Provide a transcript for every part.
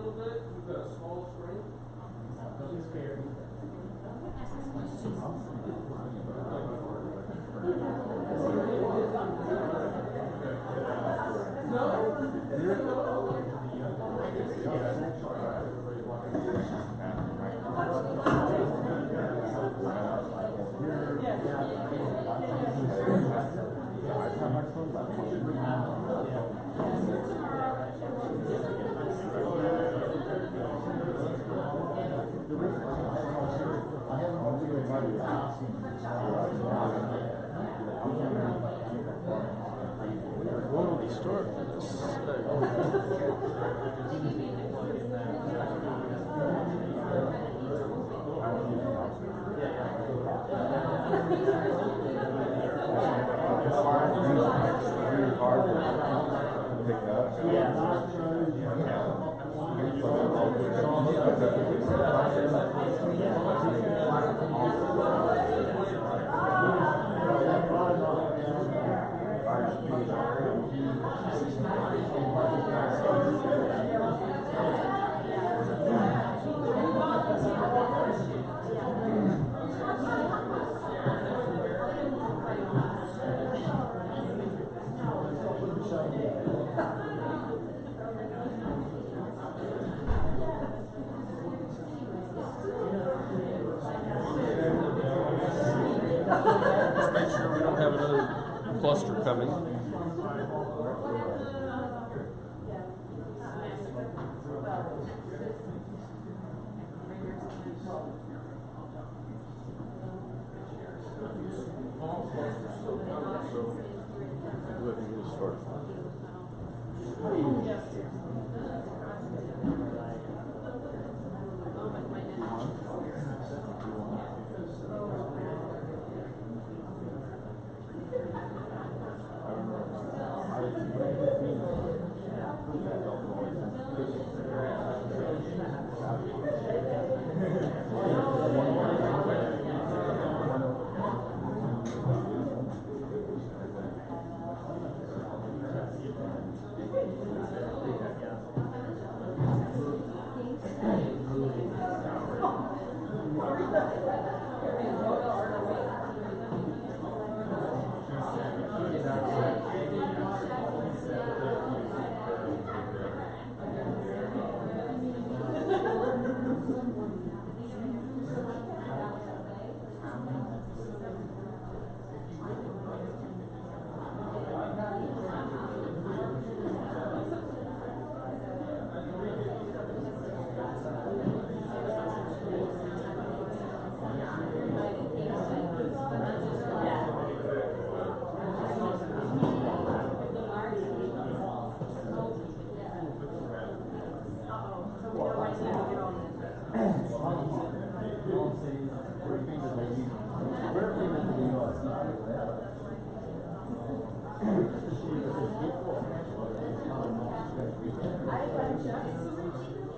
little bit. We've got a small screen. Don't be scared. When will we start this? Just make sure we don't have another cluster coming. Go ahead and get us started.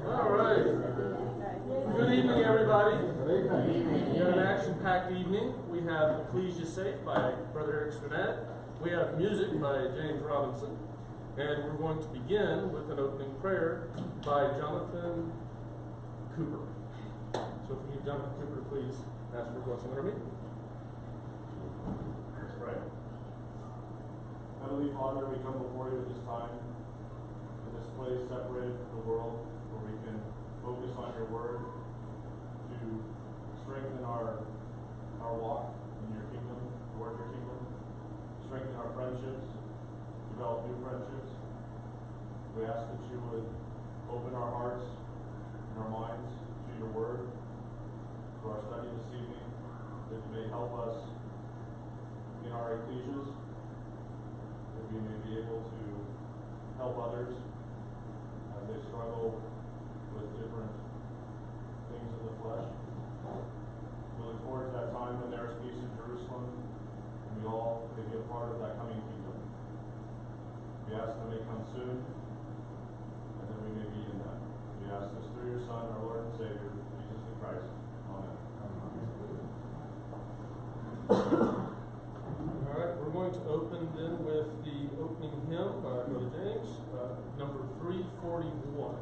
All right. Good evening, everybody. We have an action-packed evening. We have EcclesiaSafe by Brother Erik Sternad. We have music by James Robinson. And we're going to begin with an opening prayer by Jonathan Cooper. So if you need Jonathan Cooper, please ask for a blessing over me. Let's pray. Heavenly Father, we come before you at this time, in this place separated from the world, where we can focus on your word to strengthen our walk in your kingdom, toward your kingdom, strengthen our friendships, develop new friendships. We ask that you would open our hearts and our minds to your word, to our study this evening, that you may help us in our ecclesias, that we may be able to help others as they struggle with different things of the flesh. We look forward to that time when there is peace in Jerusalem, and we all may be a part of that coming kingdom. We ask that they come soon, and that we may be in that. We ask this through your Son, our Lord and Savior, Jesus the Christ. Amen. All right, we're going to open then with the opening hymn by Brother James, number 341.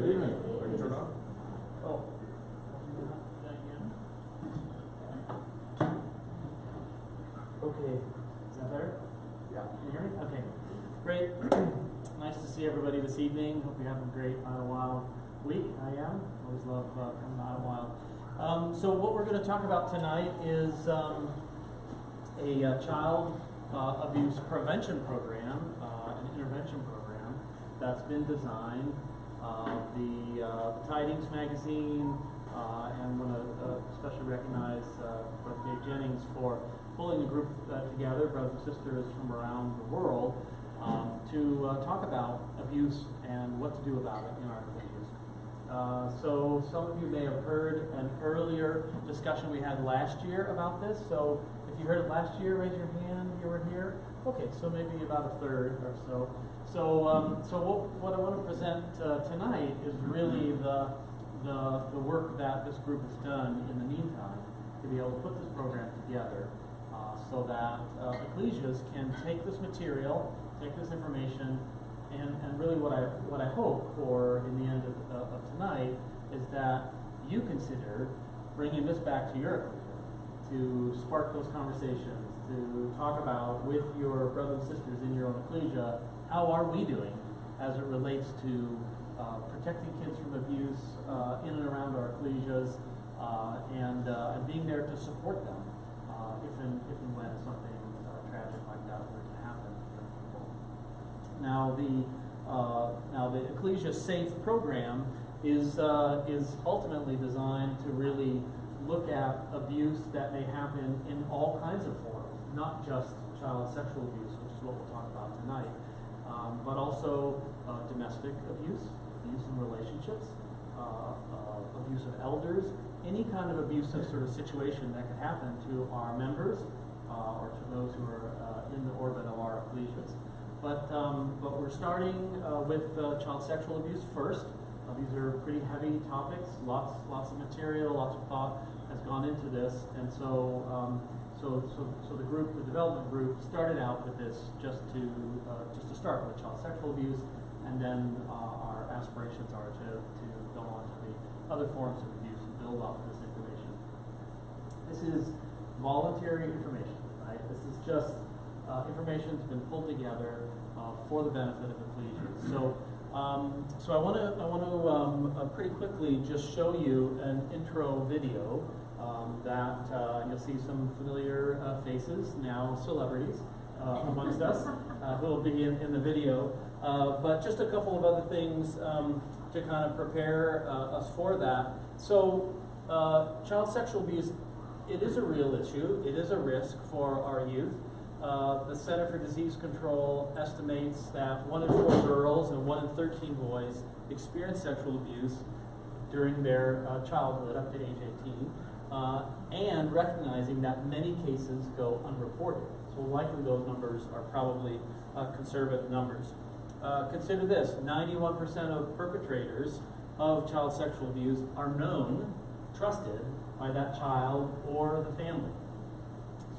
Good evening. Are you turned on? Oh. Okay, is that better? Yeah. Can you hear me? Okay, great. Nice to see everybody this evening. Hope you're having a great Idyllwild week. I am. Always love coming to Idyllwild. So what we're going to talk about tonight is a child abuse prevention program, an intervention program that's been designed. The Tidings magazine, and want to especially recognize Brother Dave Jennings for pulling the group together, brothers and sisters from around the world, to talk about abuse and what to do about it in our communities. So some of you may have heard an earlier discussion we had last year about this. So if you heard it last year, raise your hand. You were here. Okay, so maybe about a third or so. So what I want to present tonight is really the work that this group has done in the meantime to be able to put this program together, so that Ecclesias can take this material, take this information, and really what I hope for in the end of tonight is that you consider bringing this back to your ecclesia, to spark those conversations, to talk about with your brothers and sisters in your own ecclesia, how are we doing as it relates to protecting kids from abuse in and around our ecclesias, and being there to support them if and when something tragic like that were to happen to people. Now the EcclesiaSafe program is ultimately designed to really look at abuse that may happen in all kinds of forms, not just child sexual abuse, which is what we'll talk about tonight, but also domestic abuse in relationships, abuse of elders, any kind of abusive sort of situation that could happen to our members or to those who are in the orbit of our ecclesias. But we're starting with child sexual abuse first. These are pretty heavy topics. Lots of material, lots of thought has gone into this, and so the group, the development group, started out with this just to start with child sexual abuse, and then our aspirations are to go on to the other forms of abuse and build off of this information. This is voluntary information, right? This is just information that's been pulled together for the benefit of ecclesias. So I want to pretty quickly just show you an intro video that you'll see some familiar faces, now celebrities amongst us, who will be in the video. But just a couple of other things to kind of prepare us for that. So child sexual abuse, it is a real issue. It is a risk for our youth. The Center for Disease Control estimates that 1 in 4 girls and 1 in 13 boys experience sexual abuse during their childhood up to age 18, and recognizing that many cases go unreported. So likely those numbers are probably conservative numbers. Consider this: 91% of perpetrators of child sexual abuse are known, trusted by that child or the family.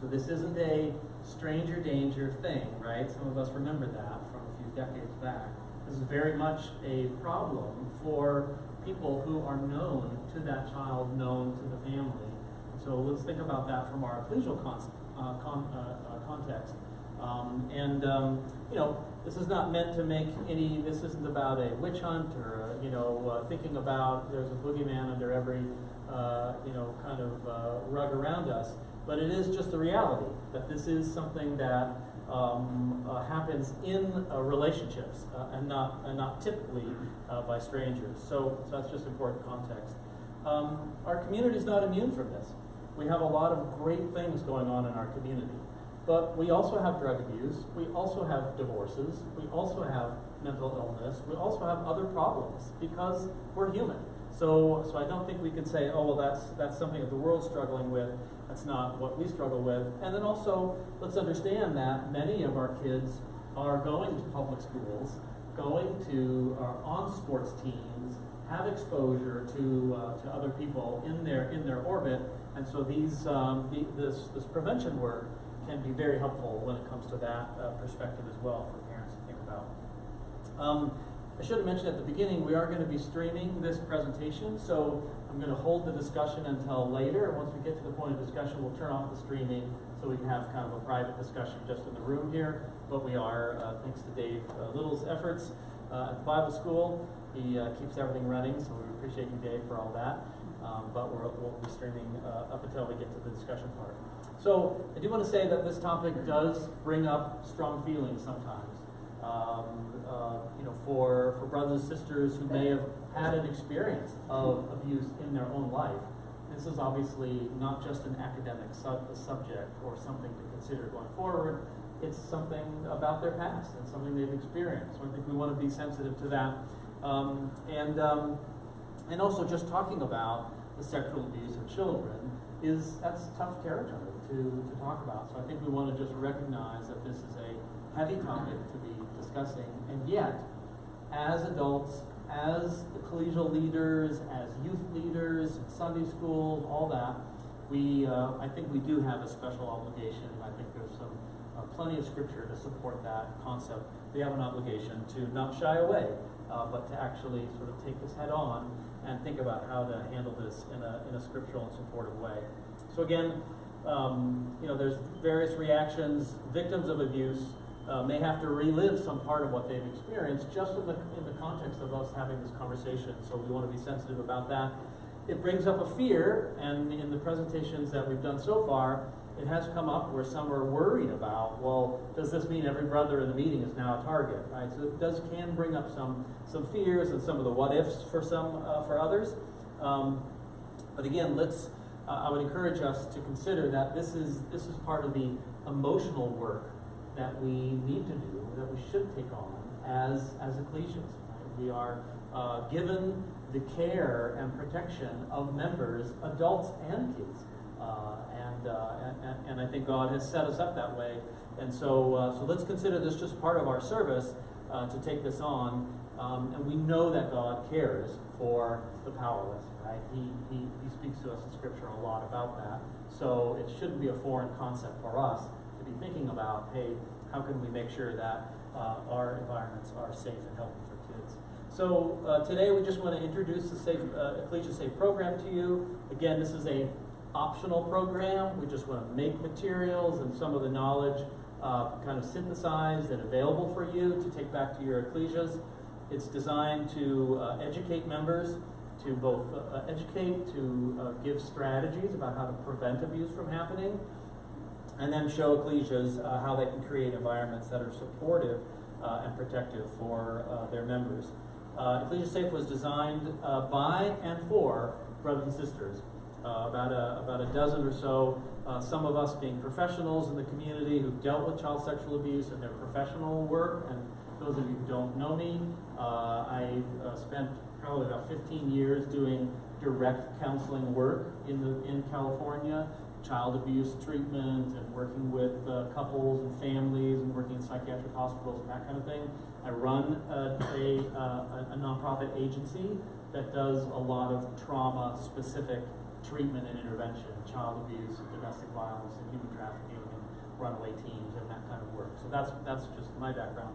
So this isn't a stranger danger thing, right? Some of us remember that from a few decades back. This is very much a problem for people who are known to that child, known to the family. So let's think about that from our ecclesial context. You know, this is not meant to make any, this isn't about a witch hunt or, thinking about there's a boogeyman under every, kind of rug around us. But it is just the reality that this is something that happens in relationships and not typically by strangers. So that's just important context. Our community is not immune from this. We have a lot of great things going on in our community. But we also have drug abuse, we also have divorces, we also have mental illness, we also have other problems because we're human. So I don't think we can say, oh, well, that's something that the world's struggling with. That's not what we struggle with. And then also, let's understand that many of our kids are going to public schools, are on sports teams, have exposure to other people in their orbit, and so this prevention work can be very helpful when it comes to that perspective as well for parents to think about. I should have mentioned at the beginning, we are going to be streaming this presentation, so I'm going to hold the discussion until later. Once we get to the point of discussion, we'll turn off the streaming so we can have kind of a private discussion just in the room here. But we are, thanks to Dave Little's efforts at the Bible School, he keeps everything running, so we appreciate you, Dave, for all that. But we'll be streaming up until we get to the discussion part. So I do want to say that this topic does bring up strong feelings sometimes. For brothers and sisters who may have had an experience of abuse in their own life. This is obviously not just an academic subject or something to consider going forward. It's something about their past and something they've experienced. So I think we want to be sensitive to that. And also just talking about the sexual abuse of children that's tough territory to talk about. So I think we want to just recognize that this is a heavy topic to be discussing, and yet, as adults, as ecclesial leaders, as youth leaders, Sunday school, all that, I think we do have a special obligation. I think there's plenty of scripture to support that concept. We have an obligation to not shy away, but to actually sort of take this head on and think about how to handle this in a scriptural and supportive way. So again, there's various reactions. Victims of abuse may have to relive some part of what they've experienced just in the context of us having this conversation. So we want to be sensitive about that. It brings up a fear, and in the presentations that we've done so far, it has come up where some are worried about, well, does this mean every brother in the meeting is now a target, right? So it can bring up some fears and some of the what-ifs for others. But again, I would encourage us to consider that this is part of the emotional work that we need to do, that we should take on as ecclesias. Right? We are given the care and protection of members, adults and kids. And I think God has set us up that way. And so let's consider this just part of our service to take this on. And we know that God cares for the powerless, right? He speaks to us in Scripture a lot about that. So it shouldn't be a foreign concept for us to be thinking about, hey, how can we make sure that our environments are safe and healthy for kids? So today we just want to introduce the EcclesiaSafe program to you. Again, this is a optional program. We just want to make materials and some of the knowledge kind of synthesized and available for you to take back to your ecclesias. It's designed to educate members, to both educate, to give strategies about how to prevent abuse from happening, and then show ecclesias how they can create environments that are supportive and protective for their members. EcclesiaSafe was designed by and for brothers and sisters. About a dozen or so, some of us being professionals in the community who've dealt with child sexual abuse in their professional work. And those of you who don't know me, I spent probably about 15 years doing direct counseling work in California, child abuse treatment, and working with couples and families, and working in psychiatric hospitals and that kind of thing. I run a nonprofit agency that does a lot of trauma-specific treatment and intervention, child abuse, and domestic violence, and human trafficking, and runaway teams, and that kind of work. So that's just my background.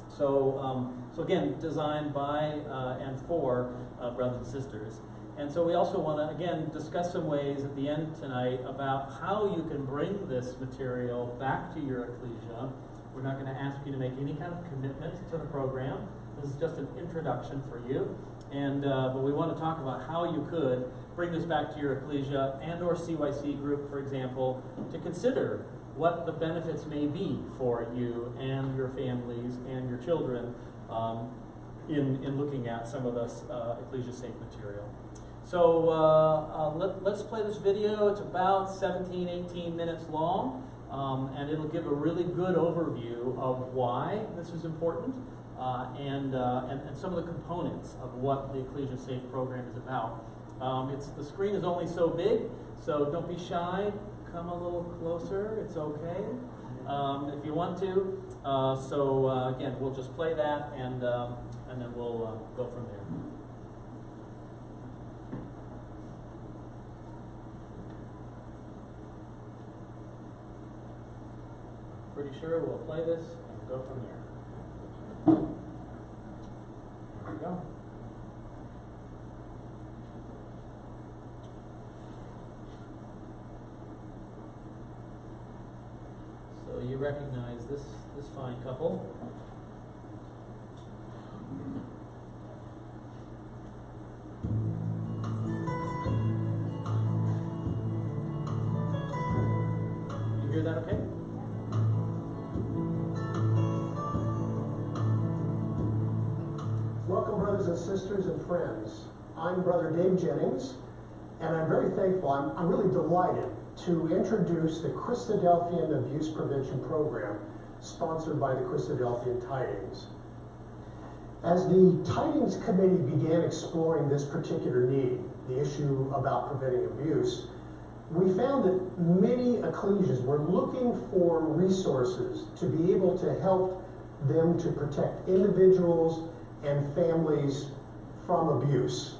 So again, designed by and for brothers and sisters. And so we also want to, again, discuss some ways at the end tonight about how you can bring this material back to your ecclesia. We're not going to ask you to make any kind of commitment to the program. This is just an introduction for you. And but we want to talk about how you could bring this back to your ecclesia and or CYC group, for example, to consider what the benefits may be for you and your families and your children in looking at some of this EcclesiaSafe material. So let's play this video. It's about 17, 18 minutes long, and it'll give a really good overview of why this is important and some of the components of what the EcclesiaSafe program is about. The screen is only so big, so don't be shy. Come a little closer. It's okay if you want to. Again, we'll just play that, and then we'll go from there. Pretty sure we'll play this and go from there. recognize this fine couple. You hear that okay? Welcome, brothers and sisters and friends. I'm Brother Dave Jennings, and I'm very thankful. I'm really delighted to introduce the Christadelphian Abuse Prevention Program, sponsored by the Christadelphian Tidings. As the Tidings Committee began exploring this particular need, the issue about preventing abuse, we found that many ecclesias were looking for resources to be able to help them to protect individuals and families from abuse.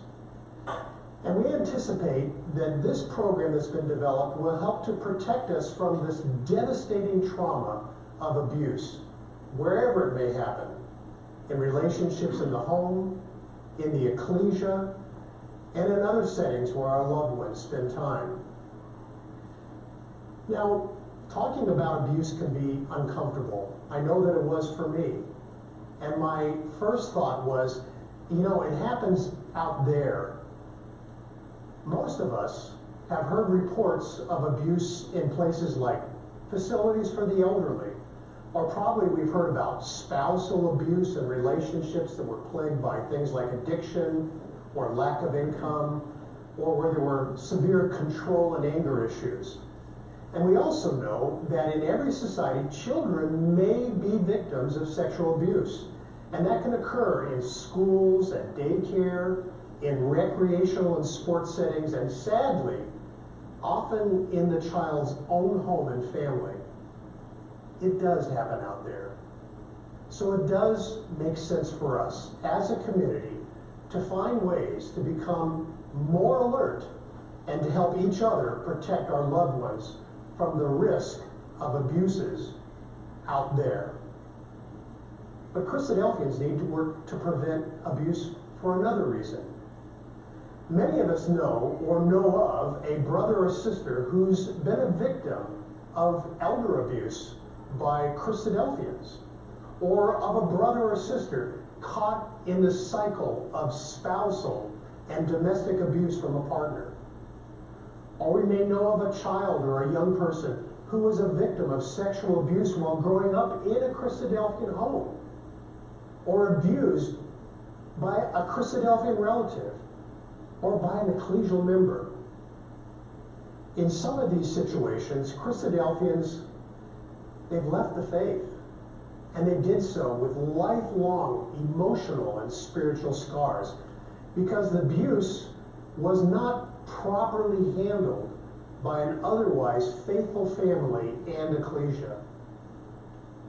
And we anticipate that this program that's been developed will help to protect us from this devastating trauma of abuse, wherever it may happen, in relationships in the home, in the ecclesia, and in other settings where our loved ones spend time. Now, talking about abuse can be uncomfortable. I know that it was for me. And my first thought was, it happens out there. Most of us have heard reports of abuse in places like facilities for the elderly, or probably we've heard about spousal abuse and relationships that were plagued by things like addiction or lack of income, or where there were severe control and anger issues. And we also know that in every society, children may be victims of sexual abuse. And that can occur in schools, at daycare, in recreational and sports settings, and sadly, often in the child's own home and family. It does happen out there. So it does make sense for us as a community to find ways to become more alert and to help each other protect our loved ones from the risk of abuses out there. But Christadelphians need to work to prevent abuse for another reason. Many of us know or know of a brother or sister who's been a victim of elder abuse by Christadelphians, or of a brother or sister caught in the cycle of spousal and domestic abuse from a partner. Or we may know of a child or a young person who was a victim of sexual abuse while growing up in a Christadelphian home, or abused by a Christadelphian relative, or by an ecclesial member. In some of these situations, Christadelphians, they've left the faith, and they did so with lifelong emotional and spiritual scars, because the abuse was not properly handled by an otherwise faithful family and ecclesia.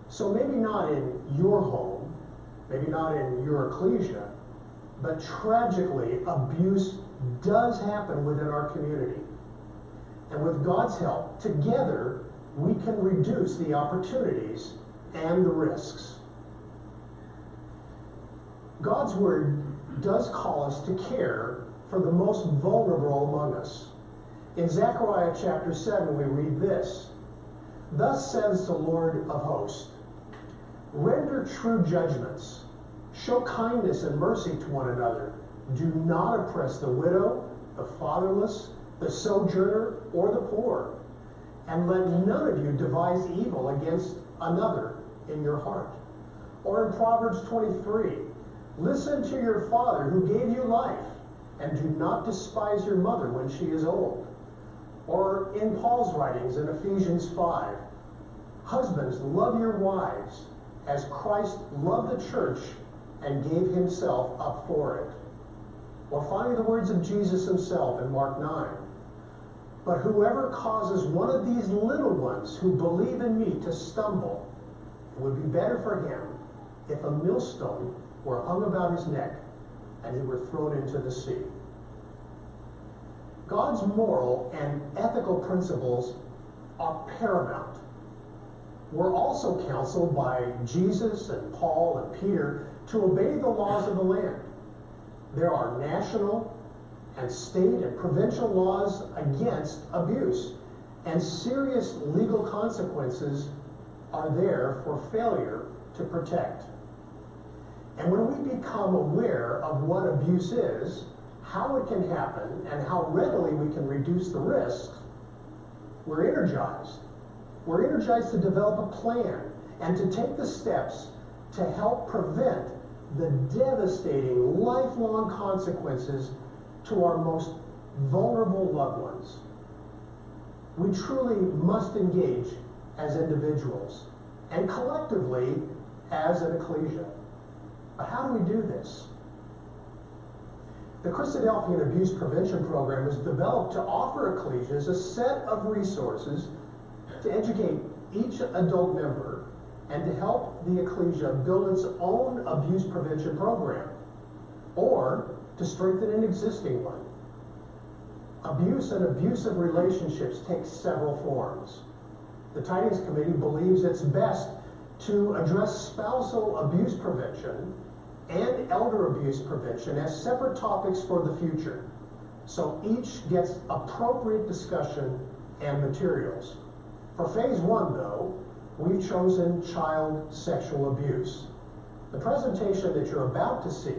So maybe not in your home, maybe not in your ecclesia, but tragically, abuse does happen within our community. And with God's help, together, we can reduce the opportunities and the risks. God's Word does call us to care for the most vulnerable among us. In Zechariah chapter 7, we read this: "Thus says the Lord of hosts, render true judgments, show kindness and mercy to one another, do not oppress the widow, the fatherless, the sojourner, or the poor, and let none of you devise evil against another in your heart." Or in Proverbs 23, "Listen to your father who gave you life, and do not despise your mother when she is old." Or in Paul's writings in Ephesians 5, "Husbands, love your wives as Christ loved the church and gave himself up for it." Or finally, the words of Jesus himself in Mark 9, "But whoever causes one of these little ones who believe in me to stumble, it would be better for him if a millstone were hung about his neck and he were thrown into the sea." God's moral and ethical principles are paramount. We're also counseled by Jesus and Paul and Peter to obey the laws of the land. There are national and state and provincial laws against abuse, and serious legal consequences are there for failure to protect. And when we become aware of what abuse is, how it can happen, and how readily we can reduce the risks, we're energized. We're energized to develop a plan and to take the steps to help prevent the devastating lifelong consequences to our most vulnerable loved ones. We truly must engage as individuals and collectively as an ecclesia. But how do we do this? The Christadelphian Abuse Prevention Program is developed to offer ecclesias a set of resources to educate each adult member and to help the ecclesia build its own abuse prevention program, or to strengthen an existing one. Abuse and abusive relationships take several forms. The Tidings Committee believes it's best to address spousal abuse prevention and elder abuse prevention as separate topics for the future, so each gets appropriate discussion and materials. For phase one, though, we've chosen child sexual abuse. The presentation that you're about to see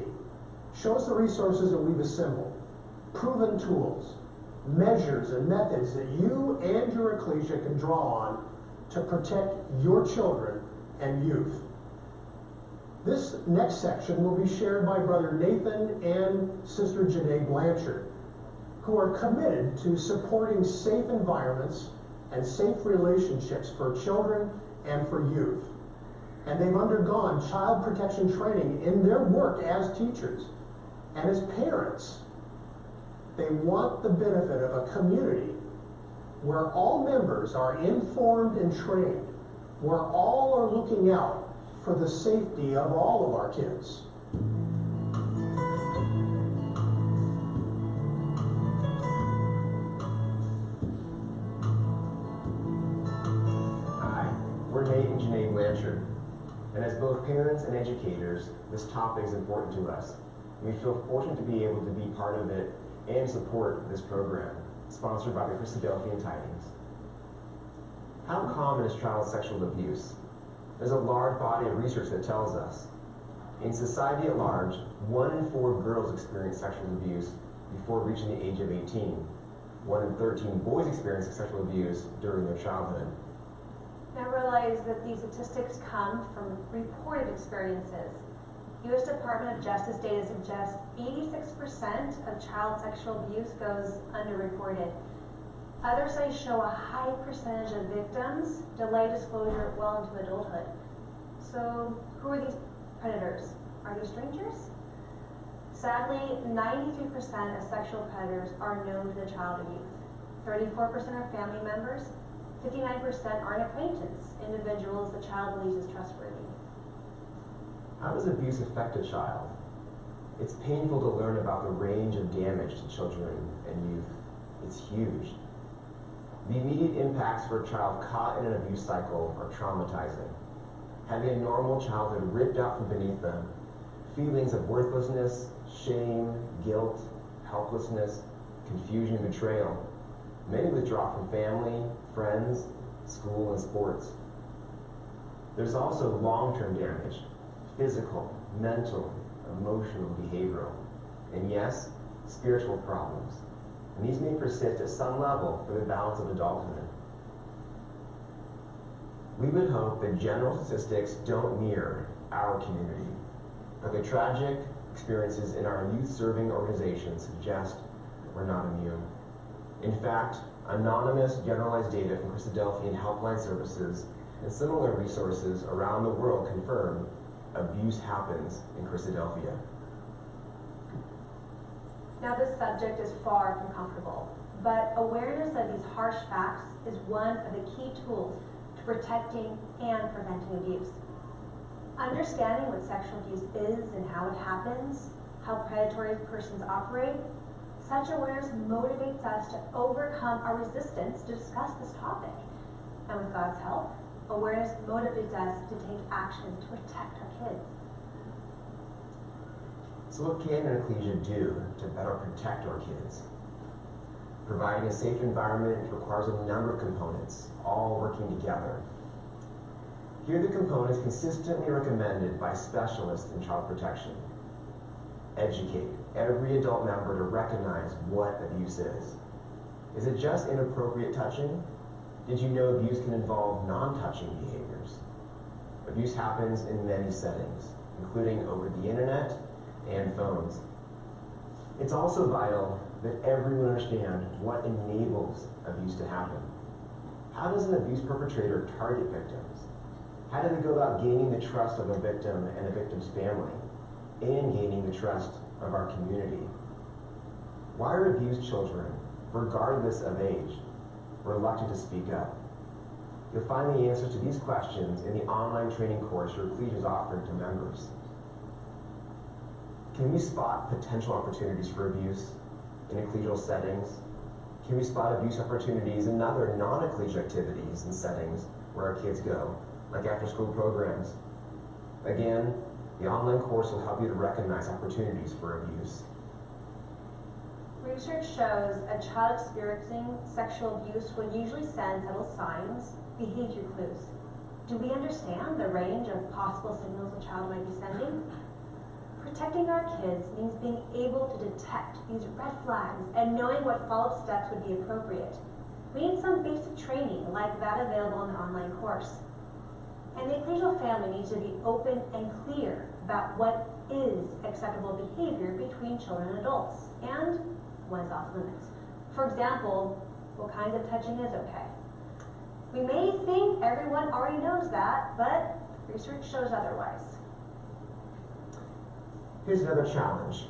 shows the resources that we've assembled, proven tools, measures, and methods that you and your ecclesia can draw on to protect your children and youth. This next section will be shared by Brother Nathan and Sister Janae Blanchard, who are committed to supporting safe environments and safe relationships for children and for youth. And they've undergone child protection training in their work as teachers. And as parents, they want the benefit of a community where all members are informed and trained, where all are looking out for the safety of all of our kids. Hi, we're Nate and Janae Blanchard, and as both parents and educators, this topic is important to us. We feel fortunate to be able to be part of it and support this program, sponsored by the Christadelphian Tidings. How common is child sexual abuse? There's a large body of research that tells us. In society at large, 1 in 4 girls experience sexual abuse before reaching the age of 18. 1 in 13 boys experience sexual abuse during their childhood. Now realize that these statistics come from reported experiences. U.S. Department of Justice data suggests 86% of child sexual abuse goes underreported. Other studies show a high percentage of victims delay disclosure well into adulthood. So who are these predators? Are they strangers? Sadly, 93% of sexual predators are known to the child or youth. 34% are family members. 59% are an acquaintance, individuals the child believes is trustworthy. How does abuse affect a child? It's painful to learn about the range of damage to children and youth. It's huge. The immediate impacts for a child caught in an abuse cycle are traumatizing. Having a normal childhood ripped out from beneath them, feelings of worthlessness, shame, guilt, helplessness, confusion, and betrayal. Many withdraw from family, friends, school, and sports. There's also long-term damage, physical, mental, emotional, behavioral, and yes, spiritual problems. And these may persist at some level for the balance of adulthood. We would hope that general statistics don't mirror our community, but the tragic experiences in our youth-serving organizations suggest that we're not immune. In fact, anonymous generalized data from Christadelphian Helpline Services and similar resources around the world confirm abuse happens in Christadelphia. Now this subject is far from comfortable, but awareness of these harsh facts is one of the key tools to protecting and preventing abuse. Understanding what sexual abuse is and how it happens, how predatory persons operate, such awareness motivates us to overcome our resistance to discuss this topic. And with God's help, awareness motivates us to take action to protect our kids. So what can an ecclesia do to better protect our kids? Providing a safe environment requires a number of components, all working together. Here are the components consistently recommended by specialists in child protection. Educate every adult member to recognize what abuse is. Is it just inappropriate touching? Did you know abuse can involve non-touching behaviors? Abuse happens in many settings, including over the internet and phones. It's also vital that everyone understand what enables abuse to happen. How does an abuse perpetrator target victims? How do they go about gaining the trust of a victim and the victim's family, and gaining the trust of our community? Why are abused children, regardless of age, reluctant to speak up? You'll find the answers to these questions in the online training course your Ecclesia is offering to members. Can we spot potential opportunities for abuse in ecclesial settings? Can we spot abuse opportunities in other non-ecclesial activities and settings where our kids go, like after-school programs? Again, the online course will help you to recognize opportunities for abuse. Research shows a child experiencing sexual abuse will usually send subtle signs, behavior clues. Do we understand the range of possible signals a child might be sending? Protecting our kids means being able to detect these red flags and knowing what follow-up steps would be appropriate. We need some basic training like that available in the online course. And the ecclesial family needs to be open and clear about what is acceptable behavior between children and adults, and what is off limits. For example, what kinds of touching is okay. We may think everyone already knows that, but research shows otherwise. Here's another challenge.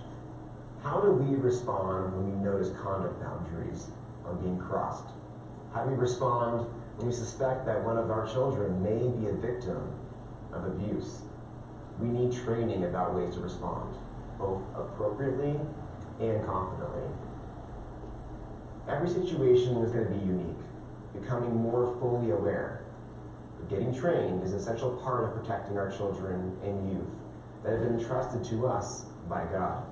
How do we respond when we notice conduct boundaries are being crossed? How do we respond when we suspect that one of our children may be a victim of abuse? We need training about ways to respond, both appropriately and confidently. Every situation is going to be unique. Becoming more fully aware, but getting trained is an essential part of protecting our children and youth that have been entrusted to us by God.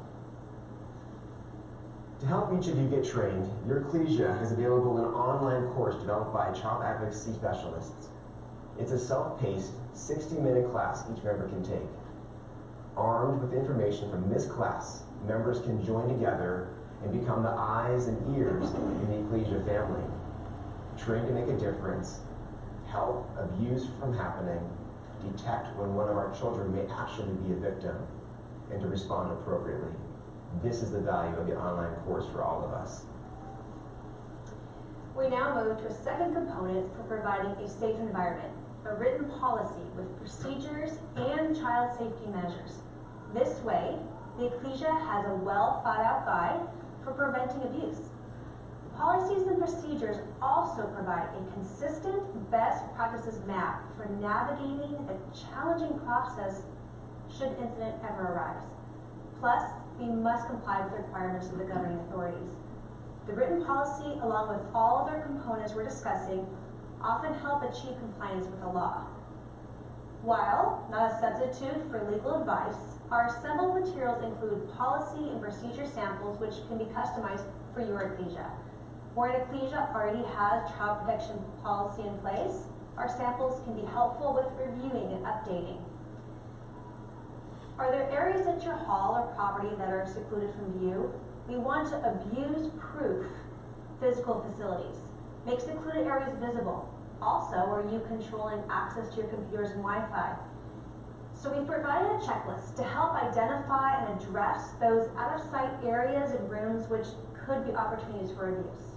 To help each of you get trained, your Ecclesia has available an online course developed by child advocacy specialists. It's a self-paced, 60-minute class each member can take. Armed with information from this class, members can join together and become the eyes and ears in the Ecclesia family, trained to make a difference, help abuse from happening, detect when one of our children may actually be a victim, and to respond appropriately. This is the value of the online course for all of us. We now move to a second component for providing a safe environment, a written policy with procedures and child safety measures. This way, the Ecclesia has a well-thought-out guide for preventing abuse. The policies and procedures also provide a consistent best practices map for navigating a challenging process should incident ever arise. Plus, we must comply with the requirements of the governing authorities. The written policy, along with all other components we're discussing, often help achieve compliance with the law. While not a substitute for legal advice, our assembled materials include policy and procedure samples which can be customized for your Ecclesia. Where an Ecclesia already has child protection policy in place, our samples can be helpful with reviewing and updating. Are there areas at your hall or property that are secluded from view? We want to abuse-proof physical facilities. Make secluded areas visible. Also, are you controlling access to your computers and Wi-Fi? So we provided a checklist to help identify and address those out-of-sight areas and rooms which could be opportunities for abuse.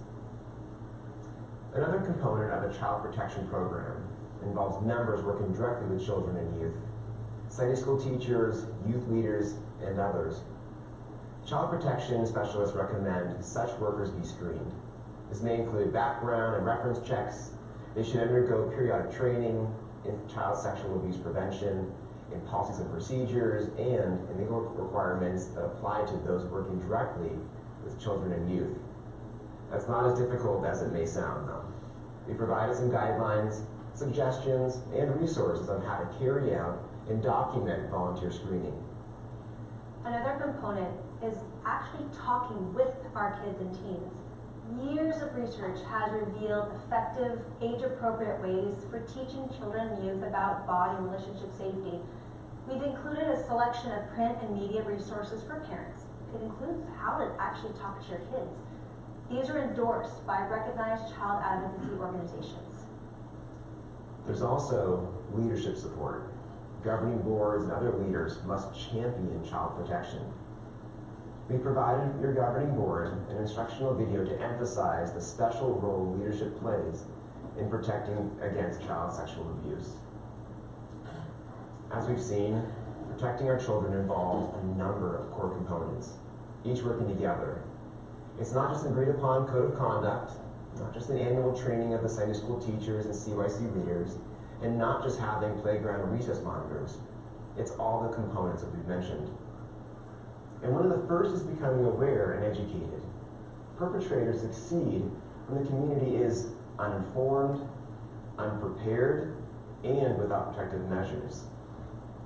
Another component of a child protection program involves members working directly with children and youth, Sunday school teachers, youth leaders, and others. Child protection specialists recommend such workers be screened. This may include background and reference checks. They should undergo periodic training in child sexual abuse prevention, in policies and procedures, and in legal requirements that apply to those working directly with children and youth. That's not as difficult as it may sound, though. We provided some guidelines, suggestions, and resources on how to carry out and document volunteer screening. Another component is actually talking with our kids and teens. Years of research has revealed effective, age-appropriate ways for teaching children and youth about body and relationship safety. We've included a selection of print and media resources for parents. It includes how to actually talk to your kids. These are endorsed by recognized child advocacy organizations. There's also leadership support. Governing boards and other leaders must champion child protection. We provided your governing board an instructional video to emphasize the special role leadership plays in protecting against child sexual abuse. As we've seen, protecting our children involves a number of core components, each working together. It's not just an agreed upon code of conduct, not just an annual training of the Sunday school teachers and CYC leaders, and not just having playground and recess monitors. It's all the components that we've mentioned. And one of the first is becoming aware and educated. Perpetrators succeed when the community is uninformed, unprepared, and without protective measures.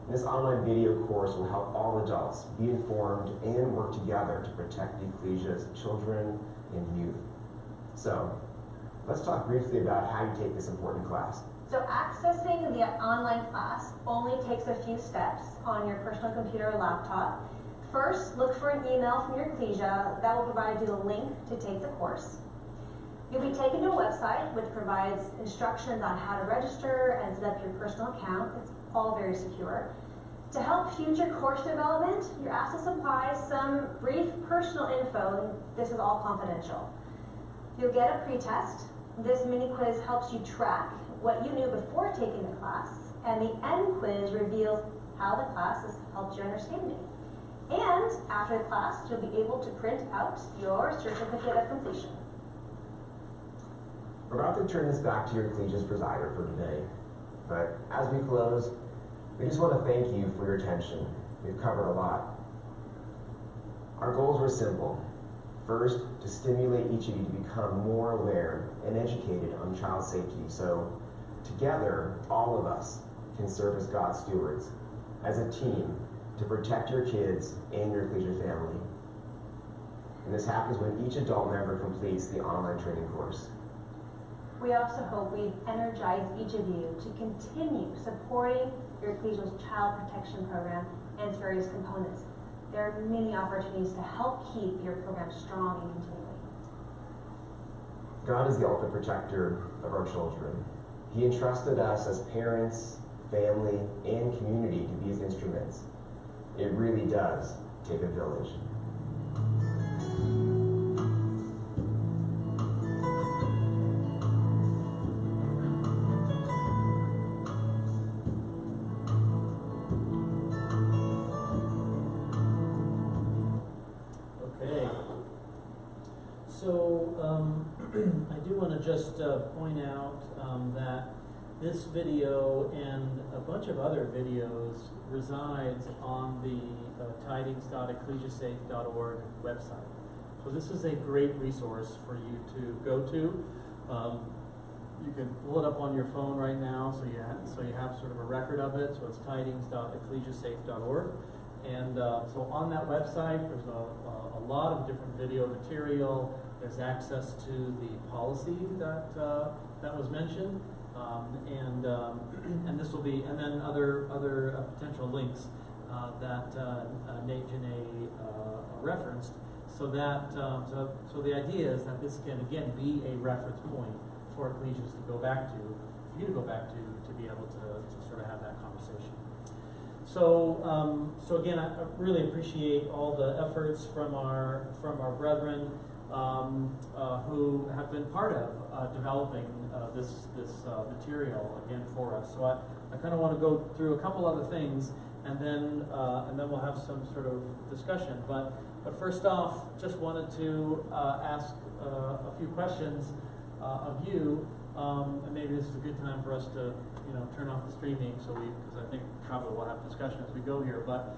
This online video course will help all adults be informed and work together to protect the Ecclesia's children and youth. So, let's talk briefly about how you take this important class. So accessing the online class only takes a few steps on your personal computer or laptop. First, look for an email from your Ecclesia that will provide you the link to take the course. You'll be taken to a website which provides instructions on how to register and set up your personal account. It's all very secure. To help future course development, you're asked to supply some brief personal info, and this is all confidential. You'll get a pretest. This mini quiz helps you track what you knew before taking the class, and the end quiz reveals how the class has helped your understanding. And after the class, you'll be able to print out your certificate of completion. We're about to turn this back to your Ecclesia's presider for today, but as we close, we just want to thank you for your attention. We've covered a lot. Our goals were simple. First, to stimulate each of you to become more aware and educated on child safety, so together, all of us can serve as God's stewards, as a team, to protect your kids and your Ecclesia family. And this happens when each adult member completes the online training course. We also hope we've energized each of you to continue supporting your Ecclesia's child protection program and its various components. There are many opportunities to help keep your program strong and continuing. God is the ultimate protector of our children. He entrusted us as parents, family, and community to be his instruments. It really does take a village. Okay. So I do want to just point out that this video and a bunch of other videos resides on the tidings.ecclesiasafe.org website. So this is a great resource for you to go to. You can pull it up on your phone right now, so you have sort of a record of it. So it's tidings.ecclesiasafe.org, and so on that website there's a lot of different video material. There's access to the policy that was mentioned. And this will be, and then other potential links that Nate Janae referenced. So that so the idea is that this can again be a reference point for Ecclesias to go back to, for you to go back to be able to sort of have that conversation. So so again, I really appreciate all the efforts from our brethren who have been part of developing this material again for us. So I kind of want to go through a couple other things, and then we'll have some sort of discussion. But first off, just wanted to ask a few questions of you, and maybe this is a good time for us to turn off the streaming, because I think probably we'll have discussion as we go here. But